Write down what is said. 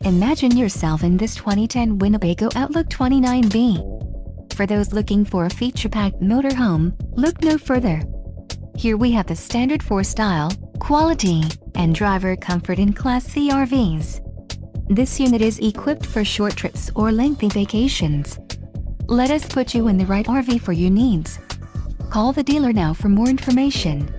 Imagine yourself in this 2010 Winnebago Outlook 29B. For those looking for a feature-packed motorhome, look no further. Here we have the standard for style, quality, and driver comfort in Class C RVs. This unit is equipped for short trips or lengthy vacations. Let us put you in the right RV for your needs. Call the dealer now for more information.